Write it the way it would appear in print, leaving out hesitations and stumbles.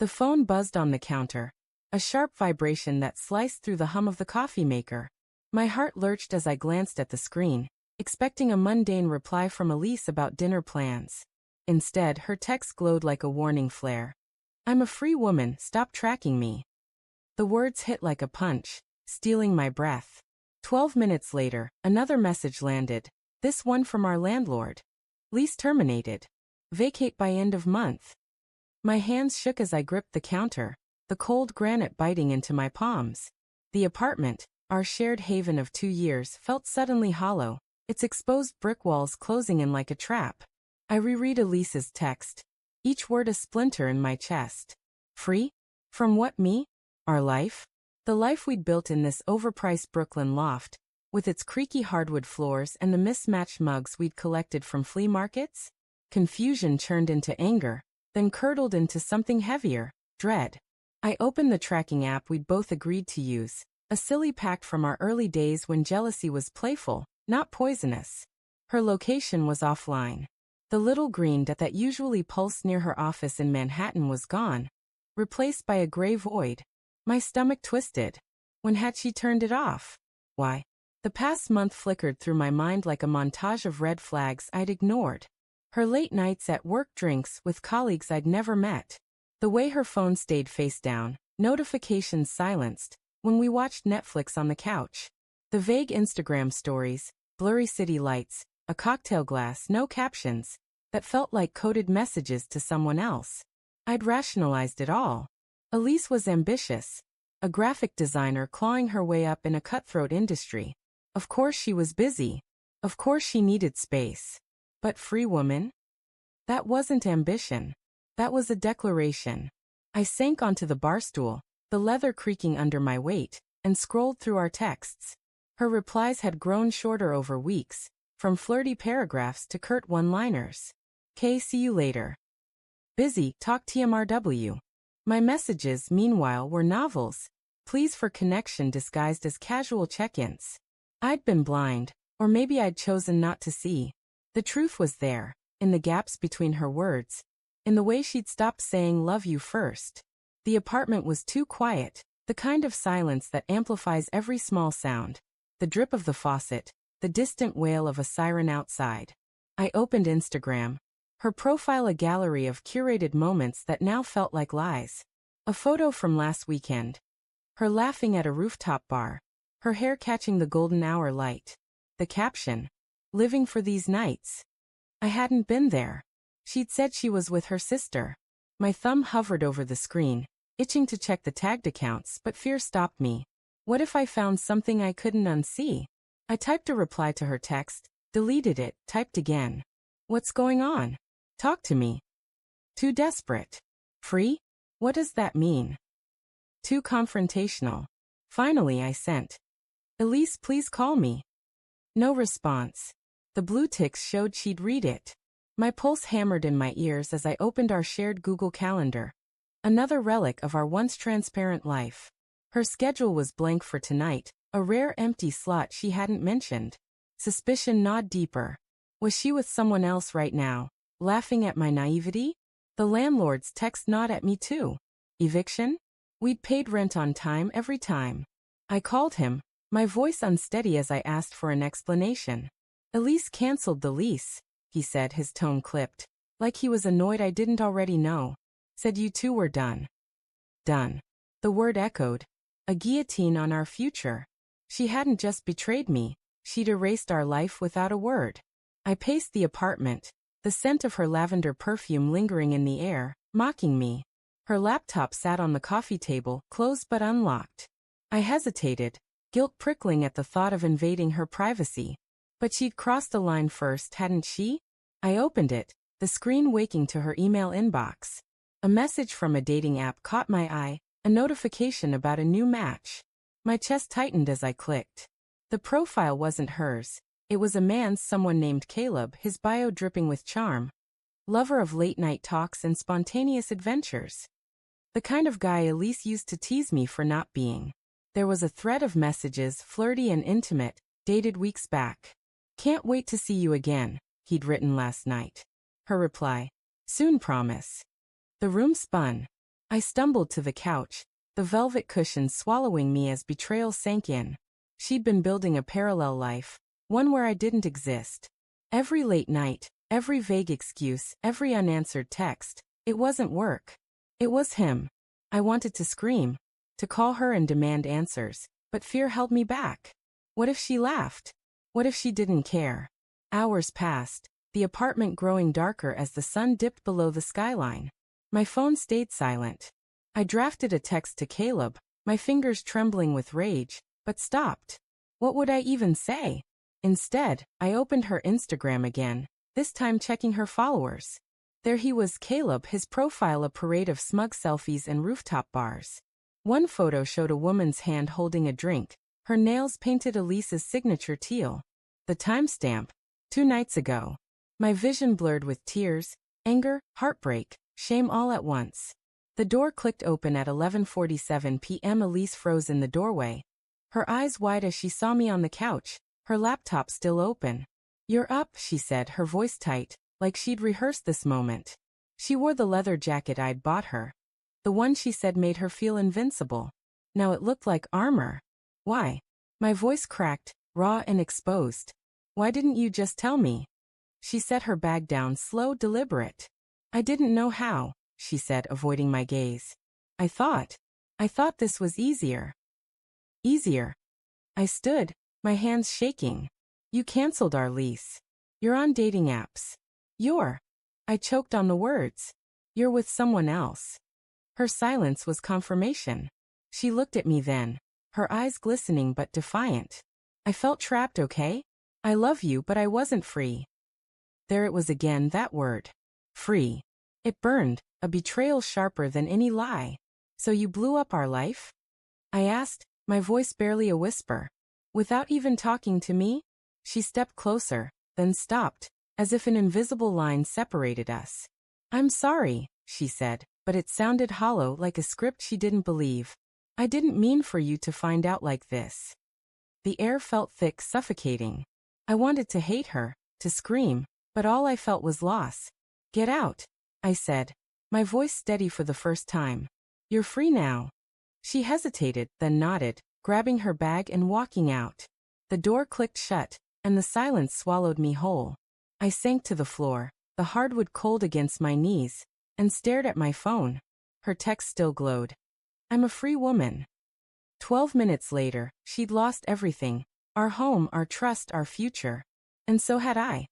The phone buzzed on the counter, a sharp vibration that sliced through the hum of the coffee maker. My heart lurched as I glanced at the screen, expecting a mundane reply from Elise about dinner plans. Instead, her text glowed like a warning flare. "I'm a free woman, stop tracking me." The words hit like a punch, stealing my breath. 12 minutes later, another message landed, this one from our landlord. "Lease terminated. Vacate by end of month." My hands shook as I gripped the counter, the cold granite biting into my palms. The apartment, our shared haven of 2 years, felt suddenly hollow, its exposed brick walls closing in like a trap. I reread Elise's text, each word a splinter in my chest. Free? From what, me? Our life? The life we'd built in this overpriced Brooklyn loft, with its creaky hardwood floors and the mismatched mugs we'd collected from flea markets? Confusion churned into anger, then curdled into something heavier, dread. I opened the tracking app we'd both agreed to use, a silly pact from our early days when jealousy was playful, not poisonous. Her location was offline. The little green dot that usually pulsed near her office in Manhattan was gone, replaced by a gray void. My stomach twisted. When had she turned it off? Why? The past month flickered through my mind like a montage of red flags I'd ignored. Her late nights at work drinks with colleagues I'd never met. The way her phone stayed face down, notifications silenced, when we watched Netflix on the couch. The vague Instagram stories, blurry city lights, a cocktail glass, no captions, that felt like coded messages to someone else. I'd rationalized it all. Elise was ambitious, a graphic designer clawing her way up in a cutthroat industry. Of course she was busy. Of course she needed space. But free woman? That wasn't ambition. That was a declaration. I sank onto the bar stool, the leather creaking under my weight, and scrolled through our texts. Her replies had grown shorter over weeks, from flirty paragraphs to curt one-liners. "K, see you later. Busy, talk TMRW." My messages, meanwhile, were novels, pleas for connection disguised as casual check-ins. I'd been blind, or maybe I'd chosen not to see. The truth was there, in the gaps between her words, in the way she'd stopped saying "love you" first. The apartment was too quiet, the kind of silence that amplifies every small sound, the drip of the faucet, the distant wail of a siren outside. I opened Instagram, her profile a gallery of curated moments that now felt like lies. A photo from last weekend. Her laughing at a rooftop bar, her hair catching the golden hour light. The caption, "Living for these nights." I hadn't been there. She'd said she was with her sister. My thumb hovered over the screen, itching to check the tagged accounts, but fear stopped me. What if I found something I couldn't unsee? I typed a reply to her text, deleted it, typed again. What's going on? Talk to me. Too desperate. Free? What does that mean? Too confrontational. Finally I sent, "Elise, please call me." No response. The blue ticks showed she'd read it. My pulse hammered in my ears as I opened our shared Google Calendar. Another relic of our once transparent life. Her schedule was blank for tonight, a rare empty slot she hadn't mentioned. Suspicion gnawed deeper. Was she with someone else right now, laughing at my naivety? The landlord's text gnawed at me too. Eviction? We'd paid rent on time every time. I called him, my voice unsteady as I asked for an explanation. "Elise canceled the lease," he said, his tone clipped, like he was annoyed I didn't already know. "Said you two were done." Done. The word echoed. A guillotine on our future. She hadn't just betrayed me, she'd erased our life without a word. I paced the apartment, the scent of her lavender perfume lingering in the air, mocking me. Her laptop sat on the coffee table, closed but unlocked. I hesitated, guilt prickling at the thought of invading her privacy. But she'd crossed the line first, hadn't she? I opened it, the screen waking to her email inbox. A message from a dating app caught my eye, a notification about a new match. My chest tightened as I clicked. The profile wasn't hers. It was a man's, someone named Caleb, his bio dripping with charm. Lover of late-night talks and spontaneous adventures. The kind of guy Elise used to tease me for not being. There was a thread of messages, flirty and intimate, dated weeks back. "Can't wait to see you again," he'd written last night. Her reply, "Soon, promise." The room spun. I stumbled to the couch, the velvet cushions swallowing me as betrayal sank in. She'd been building a parallel life, one where I didn't exist. Every late night, every vague excuse, every unanswered text, it wasn't work. It was him. I wanted to scream, to call her and demand answers, but fear held me back. What if she laughed? What if she didn't care? Hours passed, the apartment growing darker as the sun dipped below the skyline. My phone stayed silent. I drafted a text to Caleb, my fingers trembling with rage, but stopped. What would I even say? Instead, I opened her Instagram again, this time checking her followers. There he was, Caleb, his profile a parade of smug selfies and rooftop bars. One photo showed a woman's hand holding a drink, her nails painted Elise's signature teal. The timestamp, 2 nights ago. My vision blurred with tears, anger, heartbreak, shame all at once. The door clicked open at 11:47 p.m. Elise froze in the doorway, her eyes wide as she saw me on the couch, her laptop still open. "You're up," she said, her voice tight, like she'd rehearsed this moment. She wore the leather jacket I'd bought her. The one she said made her feel invincible. Now it looked like armor. Why? My voice cracked, raw and exposed. Why didn't you just tell me? She set her bag down, slow, deliberate. I didn't know how, she said, avoiding my gaze. I thought this was easier. Easier. I stood, my hands shaking. You canceled our lease. You're on dating apps. I choked on the words. You're with someone else. Her silence was confirmation. She looked at me then, her eyes glistening but defiant. I felt trapped, okay? I love you, but I wasn't free. There it was again, that word. Free. It burned, a betrayal sharper than any lie. So you blew up our life? I asked, my voice barely a whisper. Without even talking to me? She stepped closer, then stopped, as if an invisible line separated us. I'm sorry, she said, but it sounded hollow, like a script she didn't believe. I didn't mean for you to find out like this. The air felt thick, suffocating. I wanted to hate her, to scream, but all I felt was loss. Get out, I said, my voice steady for the first time. You're free now. She hesitated, then nodded, grabbing her bag and walking out. The door clicked shut, and the silence swallowed me whole. I sank to the floor, the hardwood cold against my knees, and stared at my phone. Her text still glowed. I'm a free woman. 12 minutes later, she'd lost everything. Our home, our trust, our future. And so had I.